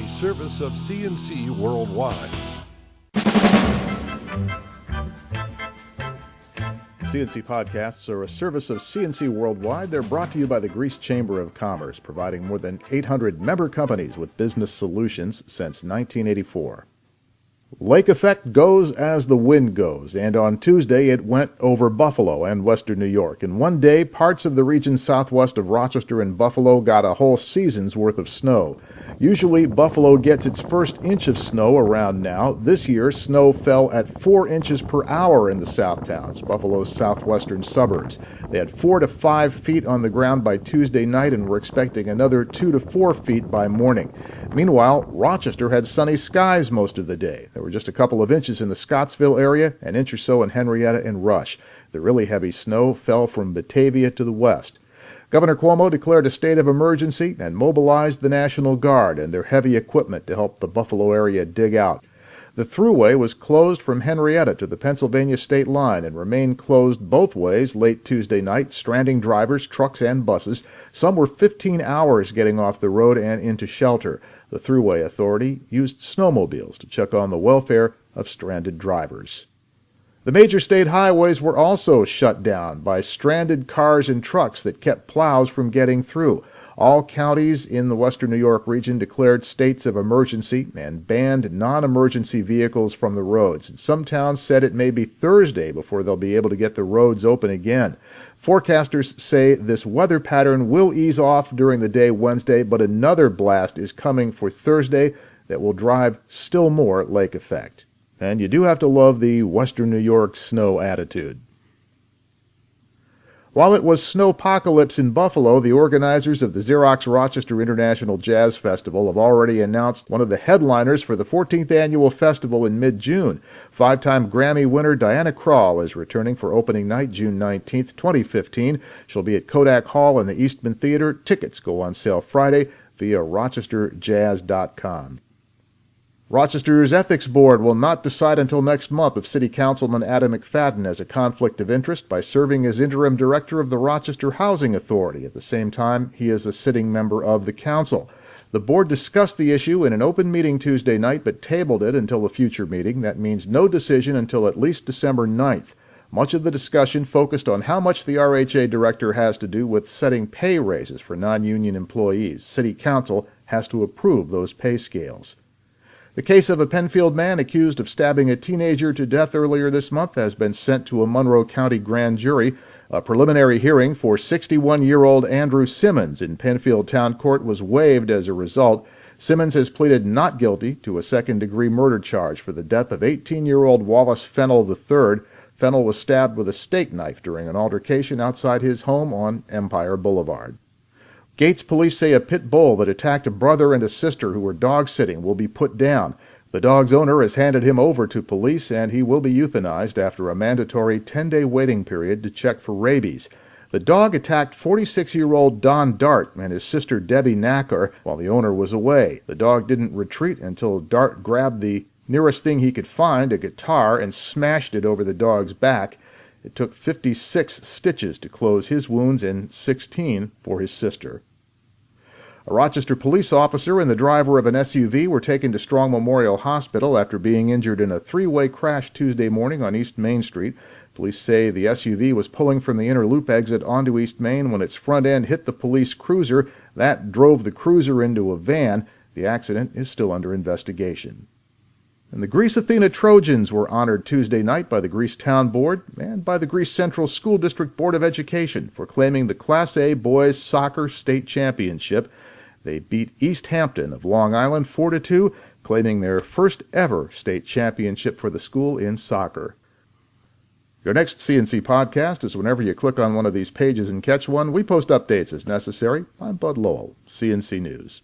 a service of CNC Worldwide. CNC podcasts are a service of CNC Worldwide. They're brought to you by the Greece Chamber of Commerce, providing more than 800 member companies with business solutions since 1984. Lake effect goes as the wind goes, and on Tuesday it went over Buffalo and western New York. In one day, parts of the region southwest of Rochester and Buffalo got a whole season's worth of snow. Usually, Buffalo gets its first inch of snow around now. This year, snow fell at 4 inches per hour in the south towns, Buffalo's southwestern suburbs. They had 4 to 5 feet on the ground by Tuesday night and were expecting another 2 to 4 feet by morning. Meanwhile, Rochester had sunny skies most of the day. There were just a couple of inches in the Scottsville area, an inch or so in Henrietta and Rush. The really heavy snow fell from Batavia to the west. Governor Cuomo declared a state of emergency and mobilized the National Guard and their heavy equipment to help the Buffalo area dig out. The thruway was closed from Henrietta to the Pennsylvania state line and remained closed both ways late Tuesday night, stranding drivers, trucks, and buses. Some were 15 hours getting off the road and into shelter. The Thruway Authority used snowmobiles to check on the welfare of stranded drivers. The major state highways were also shut down by stranded cars and trucks that kept plows from getting through. All counties in the western New York region declared states of emergency and banned non-emergency vehicles from the roads. And some towns said it may be Thursday before they'll be able to get the roads open again. Forecasters say this weather pattern will ease off during the day Wednesday, but another blast is coming for Thursday that will drive still more lake effect. And you do have to love the western New York snow attitude. While it was snowpocalypse in Buffalo, the organizers of the Xerox Rochester International Jazz Festival have already announced one of the headliners for the 14th annual festival in mid-June. 5-time Grammy winner Diana Krall is returning for opening night June 19, 2015. She'll be at Kodak Hall in the Eastman Theater. Tickets go on sale Friday via rochesterjazz.com. Rochester's Ethics Board will not decide until next month if City Councilman Adam McFadden has a conflict of interest by serving as interim director of the Rochester Housing Authority. At the same time, he is a sitting member of the council. The board discussed the issue in an open meeting Tuesday night, but tabled it until a future meeting. That means no decision until at least December 9th. Much of the discussion focused on how much the RHA director has to do with setting pay raises for non-union employees. City Council has to approve those pay scales. The case of a Penfield man accused of stabbing a teenager to death earlier this month has been sent to a Monroe County grand jury. A preliminary hearing for 61-year-old Andrew Simmons in Penfield Town Court was waived as a result. Simmons has pleaded not guilty to a second-degree murder charge for the death of 18-year-old Wallace Fennell III. Fennell was stabbed with a steak knife during an altercation outside his home on Empire Boulevard. Gates police say a pit bull that attacked a brother and a sister who were dog-sitting will be put down. The dog's owner has handed him over to police, and he will be euthanized after a mandatory 10-day waiting period to check for rabies. The dog attacked 46-year-old Don Dart and his sister Debbie Knacker while the owner was away. The dog didn't retreat until Dart grabbed the nearest thing he could find, a guitar, and smashed it over the dog's back. It took 56 stitches to close his wounds and 16 for his sister. A Rochester police officer and the driver of an SUV were taken to Strong Memorial Hospital after being injured in a three-way crash Tuesday morning on East Main Street. Police say the SUV was pulling from the inner loop exit onto East Main when its front end hit the police cruiser. That drove the cruiser into a van. The accident is still under investigation. And the Greece Athena Trojans were honored Tuesday night by the Greece Town Board and by the Greece Central School District Board of Education for claiming the Class A Boys Soccer State Championship. They beat East Hampton of Long Island 4-2, claiming their first ever state championship for the school in soccer. Your next CNC podcast is whenever you click on one of these pages and catch one. We post updates as necessary. I'm Bud Lowell, CNC News.